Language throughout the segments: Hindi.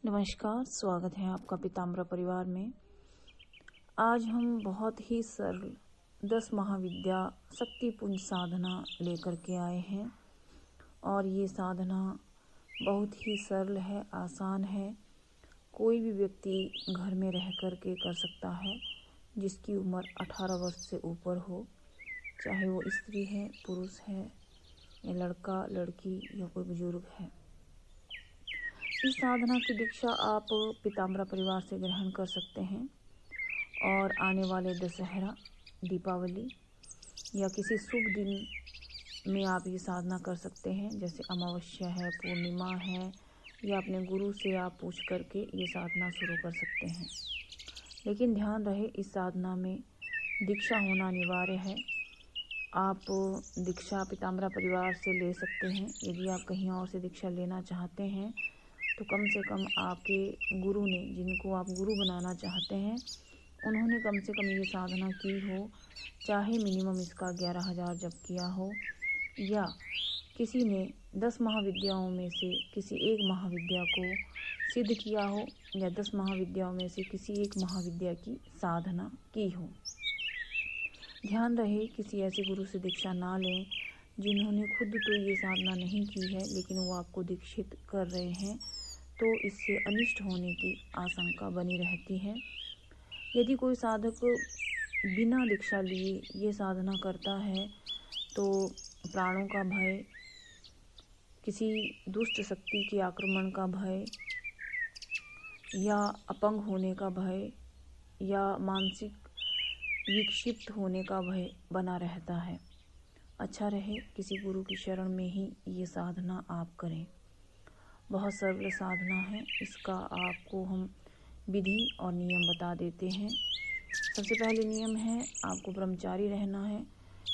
नमस्कार, स्वागत है आपका पीताम्बर परिवार में। आज हम बहुत ही सरल 10 महाविद्या शक्तिपुंज साधना लेकर के आए हैं और ये साधना बहुत ही सरल है, आसान है। कोई भी व्यक्ति घर में रह कर के कर सकता है जिसकी उम्र 18 वर्ष से ऊपर हो, चाहे वो स्त्री है, पुरुष है या लड़का लड़की या कोई बुजुर्ग है। इस साधना की दीक्षा आप पीताम्बर परिवार से ग्रहण कर सकते हैं और आने वाले दशहरा, दीपावली या किसी शुभ दिन में आप ये साधना कर सकते हैं। जैसे अमावस्या है, पूर्णिमा है, या अपने गुरु से आप पूछ करके ये साधना शुरू कर सकते हैं। लेकिन ध्यान रहे, इस साधना में दीक्षा होना अनिवार्य है। आप दीक्षा पीताम्बर परिवार से ले सकते हैं। यदि आप कहीं और से दीक्षा लेना चाहते हैं तो कम से कम आपके गुरु ने, जिनको आप गुरु बनाना चाहते हैं, उन्होंने कम से कम ये साधना की हो, चाहे मिनिमम इसका 11,000 जप किया हो, या किसी ने 10 महाविद्याओं में से किसी एक महाविद्या को सिद्ध किया हो, या 10 महाविद्याओं में से किसी एक महाविद्या की साधना की हो। ध्यान रहे, किसी ऐसे गुरु से दीक्षा ना लें जिन्होंने खुद तो ये साधना नहीं की है लेकिन वो आपको दीक्षित कर रहे हैं, तो इससे अनिष्ट होने की आशंका बनी रहती है। यदि कोई साधक बिना दीक्षा लिए ये साधना करता है तो प्राणों का भय, किसी दुष्ट शक्ति के आक्रमण का भय, या अपंग होने का भय, या मानसिक विक्षिप्त होने का भय बना रहता है। अच्छा रहे किसी गुरु की शरण में ही ये साधना आप करें। बहुत सरल साधना है। इसका आपको हम विधि और नियम बता देते हैं। सबसे पहले नियम है, आपको ब्रह्मचारी रहना है।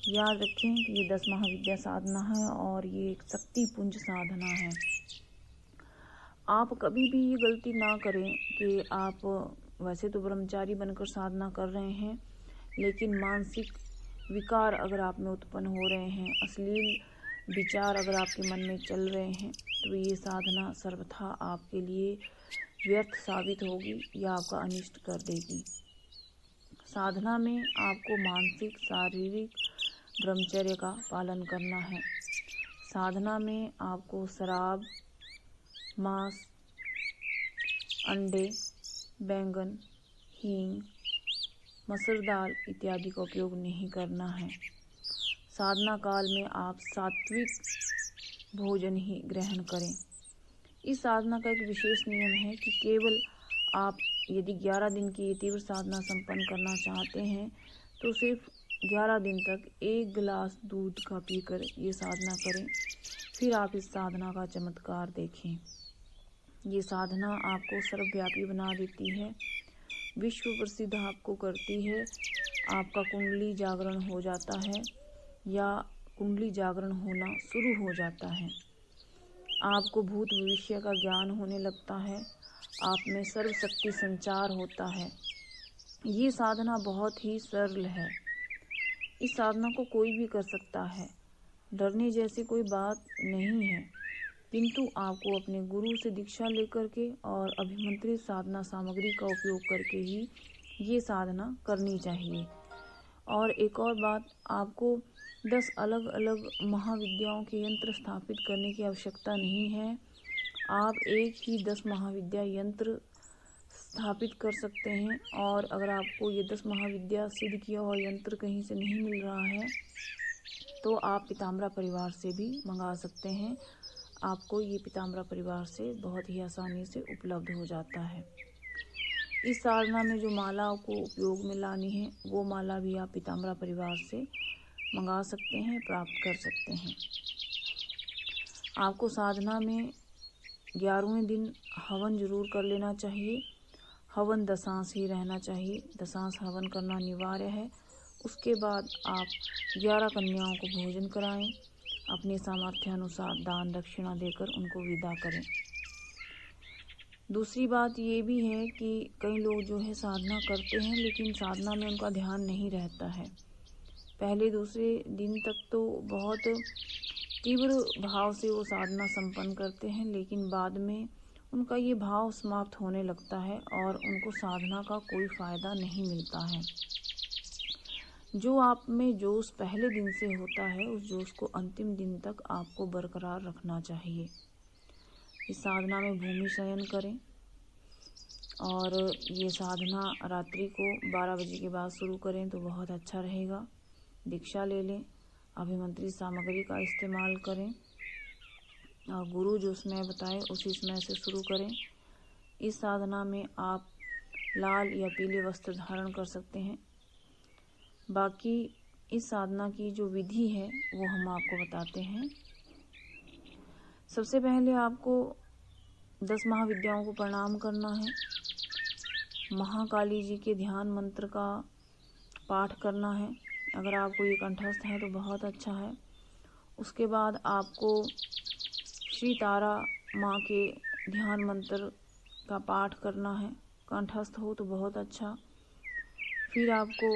याद रखें कि ये 10 महाविद्या साधना है और ये एक शक्तिपुंज साधना है। आप कभी भी ये गलती ना करें कि आप वैसे तो ब्रह्मचारी बनकर साधना कर रहे हैं, लेकिन मानसिक विकार अगर आप में उत्पन्न हो रहे हैं, अश्लील विचार अगर आपके मन में चल रहे हैं, तो ये साधना सर्वथा आपके लिए व्यर्थ साबित होगी या आपका अनिष्ट कर देगी। साधना में आपको मानसिक, शारीरिक ब्रह्मचर्य का पालन करना है। साधना में आपको शराब, मांस, अंडे, बैंगन, हींग, मसूर दाल इत्यादि का उपयोग नहीं करना है। साधना काल में आप सात्विक भोजन ही ग्रहण करें। इस साधना का एक विशेष नियम है कि केवल आप यदि 11 दिन की ये तीव्र साधना संपन्न करना चाहते हैं तो सिर्फ 11 दिन तक 1 गिलास दूध का पीकर ये साधना करें। फिर आप इस साधना का चमत्कार देखें। ये साधना आपको सर्वव्यापी बना देती है, विश्व प्रसिद्ध आपको करती है। आपका कुंडली जागरण हो जाता है या कुंडली जागरण होना शुरू हो जाता है। आपको भूत भविष्य का ज्ञान होने लगता है। आप में सर्वशक्ति संचार होता है। ये साधना बहुत ही सरल है। इस साधना को कोई भी कर सकता है। डरने जैसी कोई बात नहीं है, किंतु आपको अपने गुरु से दीक्षा लेकर के और अभिमंत्रित साधना सामग्री का उपयोग करके ही ये साधना करनी चाहिए। और एक और बात, आपको 10 अलग अलग महाविद्याओं के यंत्र स्थापित करने की आवश्यकता नहीं है। आप एक ही 10 महाविद्या यंत्र स्थापित कर सकते हैं। और अगर आपको ये 10 महाविद्या सिद्ध किया हुआ यंत्र कहीं से नहीं मिल रहा है तो आप पीताम्बर परिवार से भी मंगा सकते हैं। आपको ये पीताम्बर परिवार से बहुत ही आसानी से उपलब्ध हो जाता है। इस साधना में जो माला को उपयोग में लानी है वो माला भी आप पीताम्बर परिवार से मंगा सकते हैं, प्राप्त कर सकते हैं। आपको साधना में 11वें दिन हवन जरूर कर लेना चाहिए। हवन दशांश ही रहना चाहिए, दशांश हवन करना अनिवार्य है। उसके बाद आप 11 कन्याओं को भोजन कराएं। अपने सामर्थ्यानुसार दान दक्षिणा देकर उनको विदा करें। दूसरी बात ये भी है कि कई लोग जो है साधना करते हैं लेकिन साधना में उनका ध्यान नहीं रहता है। पहले दूसरे दिन तक तो बहुत तीव्र भाव से वो साधना संपन्न करते हैं, लेकिन बाद में उनका ये भाव समाप्त होने लगता है और उनको साधना का कोई फ़ायदा नहीं मिलता है। जो आप में जोश पहले दिन से होता है, उस जोश को अंतिम दिन तक आपको बरकरार रखना चाहिए। इस साधना में भूमि शयन करें और ये साधना रात्रि को 12 बजे के बाद शुरू करें तो बहुत अच्छा रहेगा। दीक्षा ले लें, अभिमंत्रित सामग्री का इस्तेमाल करें और गुरु जो समय बताए उसी समय से शुरू करें। इस साधना में आप लाल या पीले वस्त्र धारण कर सकते हैं। बाकी इस साधना की जो विधि है वो हम आपको बताते हैं। सबसे पहले आपको 10 महाविद्याओं को प्रणाम करना है। महाकाली जी के ध्यान मंत्र का पाठ करना है। अगर आपको ये कंठस्थ है तो बहुत अच्छा है। उसके बाद आपको श्री तारा माँ के ध्यान मंत्र का पाठ करना है। कंठस्थ हो तो बहुत अच्छा। फिर आपको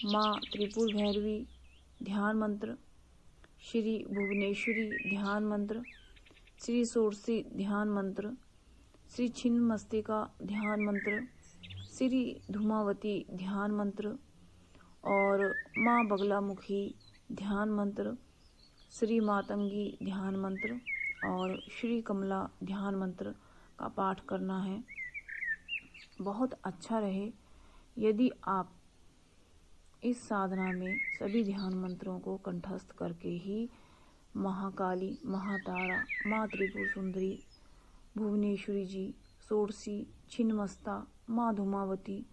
माँ त्रिपुर भैरवी ध्यान मंत्र, श्री भुवनेश्वरी ध्यान मंत्र, श्री षोडशी ध्यान मंत्र, श्री छिन्नमस्तिका ध्यान मंत्र, श्री धूमावती ध्यान मंत्र और माँ बगलामुखी ध्यान मंत्र, श्री मातंगी ध्यान मंत्र और श्री कमला ध्यान मंत्र का पाठ करना है। बहुत अच्छा रहे यदि आप इस साधना में सभी ध्यान मंत्रों को कंठस्थ करके ही महाकाली, महातारा, माँ त्रिपुर सुंदरी, भुवनेश्वरी जी, षोडशी, छिन्नमस्ता, माँ धूमावती,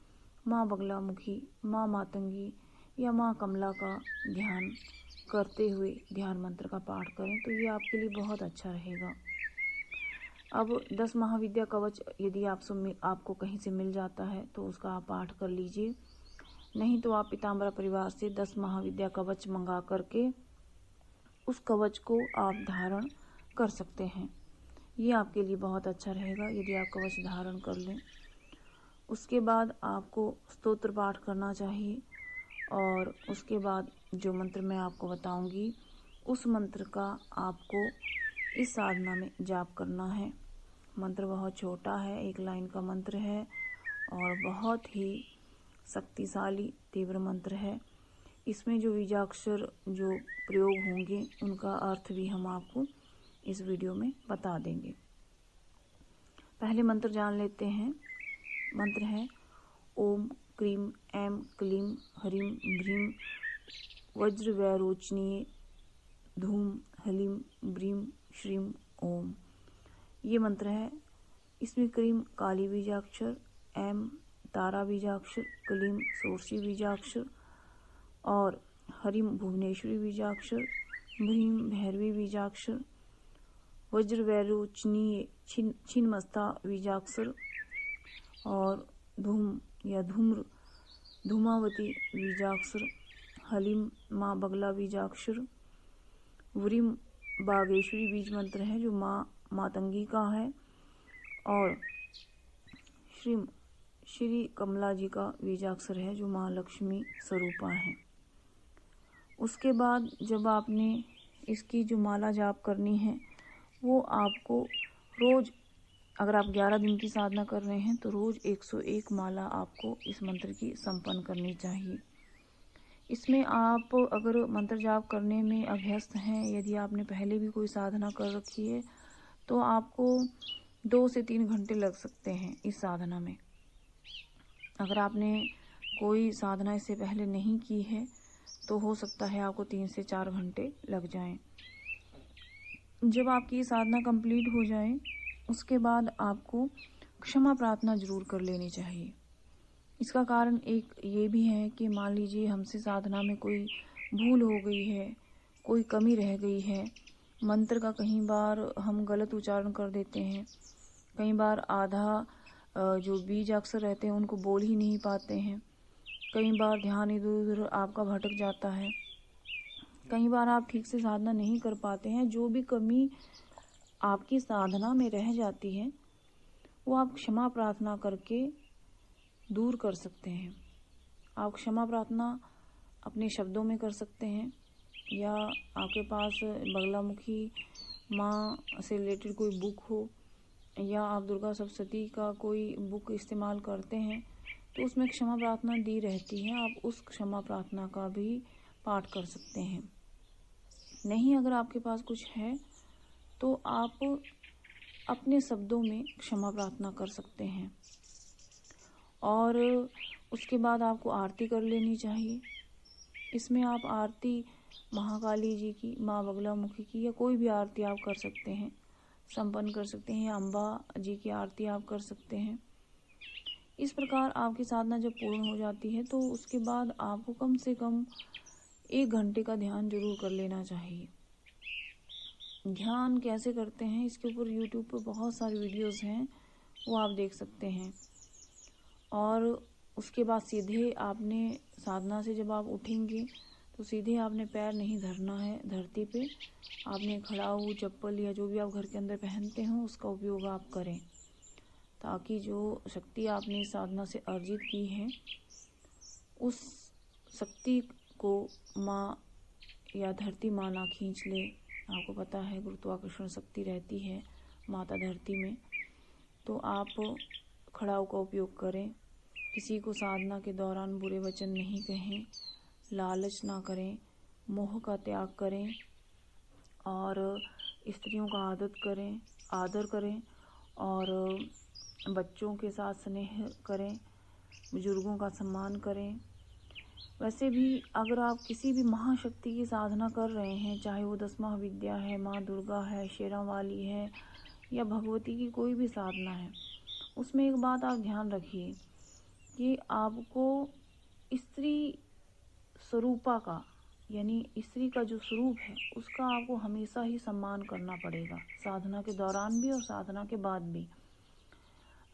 माँ बगलामुखी, माँ मातंगी या माँ कमला का ध्यान करते हुए ध्यान मंत्र का पाठ करें तो ये आपके लिए बहुत अच्छा रहेगा। अब 10 महाविद्या कवच यदि आपको कहीं से मिल जाता है तो उसका आप पाठ कर लीजिए। नहीं तो आप पीताम्बर परिवार से 10 महाविद्या कवच मंगा करके उस कवच को आप धारण कर सकते हैं। ये आपके लिए बहुत अच्छा रहेगा यदि आप कवच धारण कर लें। उसके बाद आपको स्तोत्र पाठ करना चाहिए और उसके बाद जो मंत्र मैं आपको बताऊंगी उस मंत्र का आपको इस साधना में जाप करना है। मंत्र बहुत छोटा है, 1 लाइन का मंत्र है और बहुत ही शक्तिशाली तीव्र मंत्र है। इसमें जो बीजाक्षर जो प्रयोग होंगे उनका अर्थ भी हम आपको इस वीडियो में बता देंगे। पहले मंत्र जान लेते हैं। मंत्र है ओम क्रीम ऐं क्लीं ह्रीं भ्रीं वज्रवैरोचनीय धूम हलीं ब्रीं श्रीं ओम। ये मंत्र है। इसमें क्रीम काली बीजाक्षर, ऐं तारा बीजाक्षर, क्लीं षोडशी बीजाक्षर और हरीं भुवनेश्वरी बीजाक्षर, भ्रीं भैरवी बीजाक्षर, वज्रवैरोचनीय छिन्नमस्ता बीजाक्षर और धूम या धूम्र धूमावती बीजाक्षर, हलीम माँ बगला बीजाक्षर, व्रीं बागेश्वरी बीज मंत्र है जो माँ मातंगी का है और श्री कमला जी का बीजाक्षर है जो माँ लक्ष्मी स्वरूपा है। उसके बाद जब आपने इसकी जो माला जाप करनी है वो आपको रोज, अगर आप 11 दिन की साधना कर रहे हैं तो रोज 101 माला आपको इस मंत्र की संपन्न करनी चाहिए। इसमें आप अगर मंत्र जाप करने में अभ्यस्त हैं, यदि आपने पहले भी कोई साधना कर रखी है तो आपको 2 से 3 घंटे लग सकते हैं इस साधना में। अगर आपने कोई साधना इससे पहले नहीं की है तो हो सकता है आपको 3 से 4 घंटे लग जाएं। जब आपकी साधना कंप्लीट हो जाए उसके बाद आपको क्षमा प्रार्थना जरूर कर लेनी चाहिए। इसका कारण एक ये भी है कि मान लीजिए हमसे साधना में कोई भूल हो गई है, कोई कमी रह गई है, मंत्र का कई बार हम गलत उच्चारण कर देते हैं, कई बार आधा जो बीज अक्षर रहते हैं उनको बोल ही नहीं पाते हैं, कई बार ध्यान इधर उधर आपका भटक जाता है, कई बार आप ठीक से साधना नहीं कर पाते हैं। जो भी कमी आपकी साधना में रह जाती है वो आप क्षमा प्रार्थना करके दूर कर सकते हैं। आप क्षमा प्रार्थना अपने शब्दों में कर सकते हैं या आपके पास बगलामुखी माँ से रिलेटेड कोई बुक हो या आप दुर्गा सप्तशती का कोई बुक इस्तेमाल करते हैं तो उसमें क्षमा प्रार्थना दी रहती है, आप उस क्षमा प्रार्थना का भी पाठ कर सकते हैं। नहीं, अगर आपके पास कुछ है तो आप अपने शब्दों में क्षमा प्रार्थना कर सकते हैं। और उसके बाद आपको आरती कर लेनी चाहिए। इसमें आप आरती महाकाली जी की, माँ बगलामुखी की या कोई भी आरती आप कर सकते हैं, संपन्न कर सकते हैं, या अम्बा जी की आरती आप कर सकते हैं। इस प्रकार आपकी साधना जब पूर्ण हो जाती है तो उसके बाद आपको कम से कम 1 घंटे का ध्यान जरूर कर लेना चाहिए। ध्यान कैसे करते हैं इसके ऊपर YouTube पर बहुत सारी वीडियोस हैं, वो आप देख सकते हैं। और उसके बाद सीधे आपने साधना से जब आप उठेंगे तो सीधे आपने पैर नहीं धरना है धरती पे, आपने खड़ाऊ, चप्पल या जो भी आप घर के अंदर पहनते हो उसका उपयोग आप करें, ताकि जो शक्ति आपने साधना से अर्जित की है उस शक्ति को माँ या धरती माँ ना खींच ले। आपको पता है गुरुत्वाकर्षण शक्ति रहती है माता धरती में। तो आप खड़ाऊ का उपयोग करें, किसी को साधना के दौरान बुरे वचन नहीं कहें, लालच ना करें, मोह का त्याग करें और स्त्रियों का आदर करें और बच्चों के साथ स्नेह करें, बुजुर्गों का सम्मान करें। वैसे भी अगर आप किसी भी महाशक्ति की साधना कर रहे हैं, चाहे वो 10 महाविद्या है, माँ दुर्गा है, शेरां वाली है या भगवती की कोई भी साधना है, उसमें एक बात आप ध्यान रखिए कि आपको स्त्री स्वरूपा का, यानी स्त्री का जो स्वरूप है उसका आपको हमेशा ही सम्मान करना पड़ेगा, साधना के दौरान भी और साधना के बाद भी।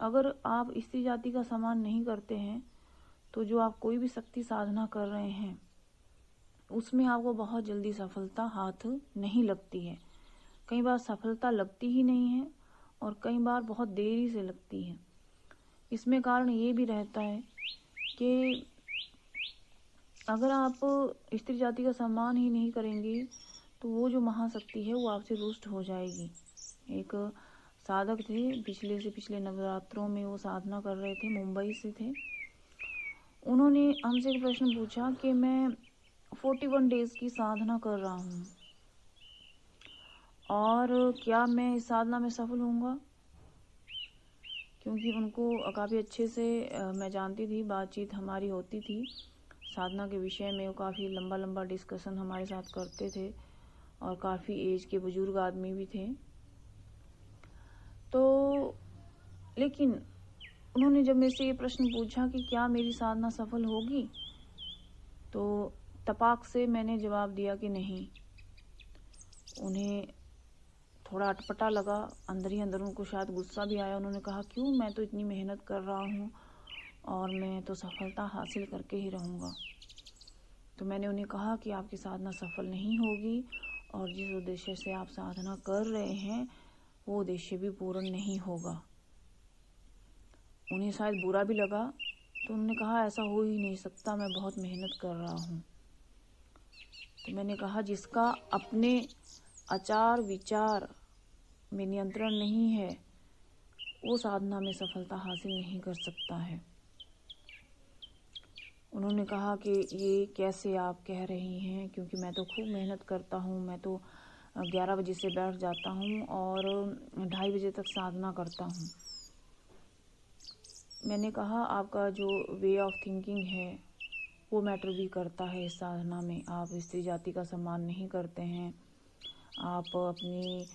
अगर आप स्त्री जाति का सम्मान नहीं करते हैं तो जो आप कोई भी शक्ति साधना कर रहे हैं उसमें आपको बहुत जल्दी सफलता हाथ नहीं लगती है। कई बार सफलता लगती ही नहीं है और कई बार बहुत देरी से लगती है। इसमें कारण ये भी रहता है कि अगर आप स्त्री जाति का सम्मान ही नहीं करेंगे तो वो जो महाशक्ति है वो आपसे रुष्ट हो जाएगी। एक साधक थे, पिछले नवरात्रों में वो साधना कर रहे थे, मुंबई से थे। उन्होंने हमसे एक प्रश्न पूछा कि मैं 41 डेज की साधना कर रहा हूँ और क्या मैं इस साधना में सफल होऊंगा। क्योंकि उनको काफ़ी अच्छे से मैं जानती थी, बातचीत हमारी होती थी साधना के विषय में। वो काफ़ी लंबा डिस्कशन हमारे साथ करते थे और काफ़ी एज के बुजुर्ग आदमी भी थे। तो लेकिन उन्होंने जब मेरे से ये प्रश्न पूछा कि क्या मेरी साधना सफल होगी, तो तपाक से मैंने जवाब दिया कि नहीं। उन्हें थोड़ा अटपटा लगा, अंदर ही अंदर उनको शायद गुस्सा भी आया। उन्होंने कहा क्यों, मैं तो इतनी मेहनत कर रहा हूँ और मैं तो सफलता हासिल करके ही रहूँगा। तो मैंने उन्हें कहा कि आपकी साधना सफल नहीं होगी और जिस उद्देश्य से आप साधना कर रहे हैं वो उद्देश्य भी पूर्ण नहीं होगा। उन्हें शायद बुरा भी लगा, तो उन्होंने कहा ऐसा हो ही नहीं सकता, मैं बहुत मेहनत कर रहा हूँ। तो मैंने कहा जिसका अपने आचार विचार में नियंत्रण नहीं है वो साधना में सफलता हासिल नहीं कर सकता है। उन्होंने कहा कि ये कैसे आप कह रही हैं, क्योंकि मैं तो खूब मेहनत करता हूँ, मैं तो 11 बजे से बैठ जाता हूँ और 2:30 बजे तक साधना करता हूँ। मैंने कहा आपका जो वे ऑफ थिंकिंग है वो मैटर भी करता है इस साधना में। आप स्त्री जाति का सम्मान नहीं करते हैं, आप अपनी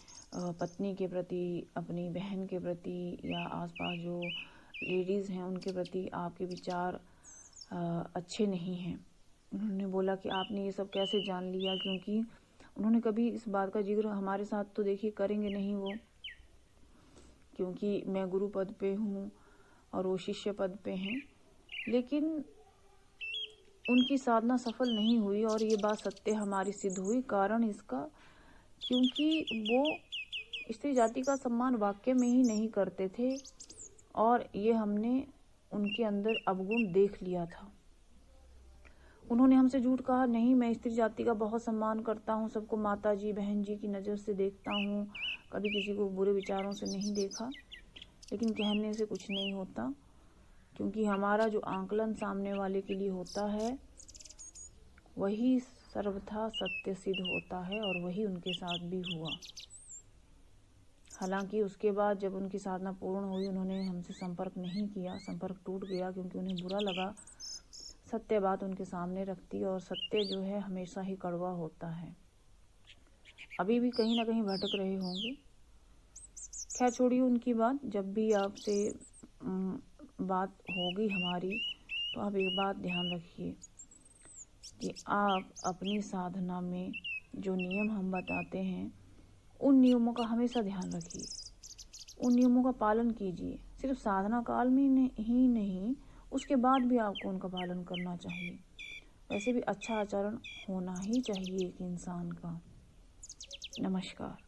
पत्नी के प्रति, अपनी बहन के प्रति या आसपास जो लेडीज़ हैं उनके प्रति आपके विचार अच्छे नहीं हैं। उन्होंने बोला कि आपने ये सब कैसे जान लिया, क्योंकि उन्होंने कभी इस बात का जिक्र हमारे साथ तो देखिए करेंगे नहीं वो, क्योंकि मैं गुरु पद पे हूँ और वो शिष्य पद पे हैं। लेकिन उनकी साधना सफल नहीं हुई और ये बात सत्य हमारी सिद्ध हुई। कारण इसका क्योंकि वो स्त्री जाति का सम्मान वाक्य में ही नहीं करते थे और ये हमने उनके अंदर अवगुण देख लिया था। उन्होंने हमसे झूठ कहा, नहीं मैं स्त्री जाति का बहुत सम्मान करता हूँ, सबको माता जी बहन जी की नज़र से देखता हूँ, कभी किसी को बुरे विचारों से नहीं देखा। लेकिन कहने से कुछ नहीं होता, क्योंकि हमारा जो आकलन सामने वाले के लिए होता है वही सर्वथा सत्य सिद्ध होता है, और वही उनके साथ भी हुआ। हालांकि उसके बाद जब उनकी साधना पूर्ण हुई, उन्होंने हमसे संपर्क नहीं किया, संपर्क टूट गया, क्योंकि उन्हें बुरा लगा। सत्य बात उनके सामने रखती, और सत्य जो है हमेशा ही कड़वा होता है। अभी भी कहीं ना कहीं भटक रहे होंगे। खैर छोड़िए उनकी बात। जब भी आपसे बात होगी हमारी, तो आप एक बात ध्यान रखिए कि आप अपनी साधना में जो नियम हम बताते हैं उन नियमों का हमेशा ध्यान रखिए, उन नियमों का पालन कीजिए। सिर्फ साधना काल में ही नहीं, उसके बाद भी आपको उनका पालन करना चाहिए। वैसे भी अच्छा आचरण होना ही चाहिए एक इंसान का। नमस्कार।